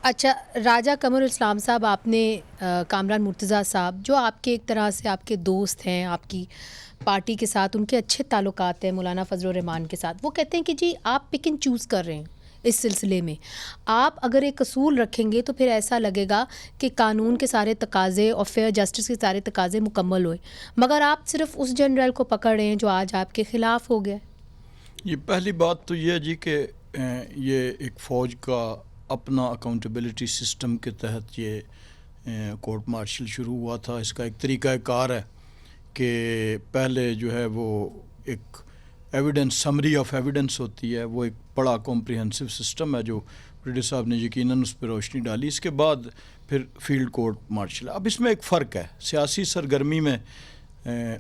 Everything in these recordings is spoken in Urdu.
اچھا راجہ قمر اسلام صاحب، آپ نے کامران مرتضیٰ صاحب جو آپ کے ایک طرح سے آپ کے دوست ہیں، آپ کی پارٹی کے ساتھ ان کے اچھے تعلقات ہیں مولانا فضل الرحمان کے ساتھ، وہ کہتے ہیں کہ جی آپ پک اینڈ چوز کر رہے ہیں اس سلسلے میں. آپ اگر ایک اصول رکھیں گے تو پھر ایسا لگے گا کہ قانون کے سارے تقاضے اور فیئر جسٹس کے سارے تقاضے مکمل ہوئے، مگر آپ صرف اس جنرل کو پکڑ رہے ہیں جو آج آپ کے خلاف ہو گیا. یہ پہلی بات تو یہ ہے جی کہ یہ ایک فوج کا اپنا اکاؤنٹیبلٹی سسٹم کے تحت یہ کورٹ مارشل شروع ہوا تھا. اس کا ایک طریقہ کار ہے کہ پہلے جو ہے وہ ایک ایویڈنس سمری آف ایویڈنس ہوتی ہے، وہ ایک بڑا کمپریہنسو سسٹم ہے جو ریڈی صاحب نے یقیناً اس پہ روشنی ڈالی. اس کے بعد پھر فیلڈ کورٹ مارشل. اب اس میں ایک فرق ہے سیاسی سرگرمی میں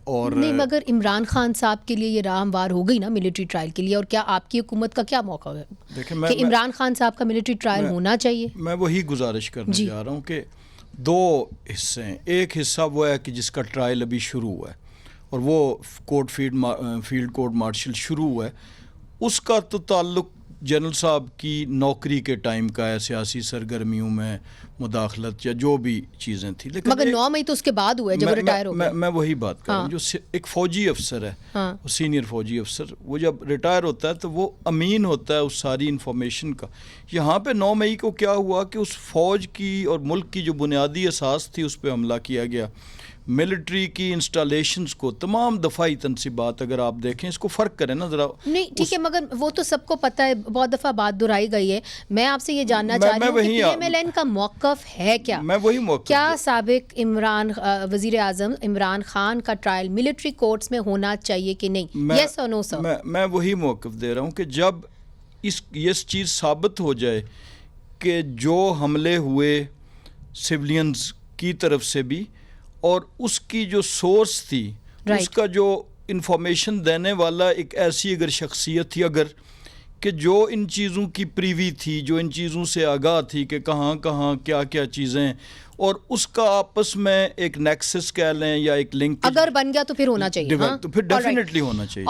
اور نہیں، مگر عمران خان صاحب کے لیے یہ راہ ہموار ہو گئی نا ملٹری ٹرائل کے لیے، اور کیا آپ کی حکومت کا کیا موقع ہے کہ عمران خان صاحب کا ملٹری ٹرائل ہونا چاہیے؟ میں وہی گزارش کرنے جا رہا ہوں کہ دو حصے ہیں. ایک حصہ وہ ہے کہ جس کا ٹرائل ابھی شروع ہوا ہے اور وہ فیلڈ کورٹ مارشل شروع ہوا ہے. اس کا تو تعلق جنرل صاحب کی نوکری کے ٹائم کا ہے، سیاسی سرگرمیوں میں مداخلت یا جو بھی چیزیں تھیں. لیکن مگر 9 مئی تو اس کے بعد ہوا ہے جب وہ ریٹائر ہو گیا. میں وہی بات کر رہا ہوں. جو ایک فوجی افسر ہے، سینئر فوجی افسر، وہ جب ریٹائر ہوتا ہے تو وہ امین ہوتا ہے اس ساری انفارمیشن کا. یہاں پہ 9 مئی کو کیا ہوا کہ اس فوج کی اور ملک کی جو بنیادی اساس تھی اس پہ حملہ کیا گیا. ملٹری کی انسٹالیشنز کو تمام دفاعی تنصیبات اگر آپ دیکھیں، اس کو فرق کریں نا ذرا. نہیں ٹھیک ہے، مگر وہ تو سب کو پتہ ہے، بہت دفعہ بات دہرائی گئی ہے. میں آپ سے یہ جاننا چاہ رہی ہوں کہ پی ایم ایل این کا موقف ہے کیا؟ میں وہی موقف کیا سابق وزیر اعظم عمران خان کا ٹرائل ملٹری کورٹس میں ہونا چاہیے کہ نہیں؟ یس اور نو سر. میں وہی موقف دے رہا ہوں کہ جب یہ چیز ثابت ہو جائے کہ جو حملے ہوئے سولینز کی طرف سے بھی اور اس کی جو سورس تھی، اس کا جو انفارمیشن دینے والا ایک ایسی اگر شخصیت تھی اگر کہ جو ان چیزوں کی پریوی تھی، جو ان چیزوں سے آگاہ تھی کہ کہاں کہاں کیا کیا چیزیں، اور اس کا آپس میں ایک نیکسس کہہ لیں یا ایک لنک اگر بن گیا تو پھر ہونا چاہیے. تو پھر ڈیفینیٹلی ہونا چاہیے.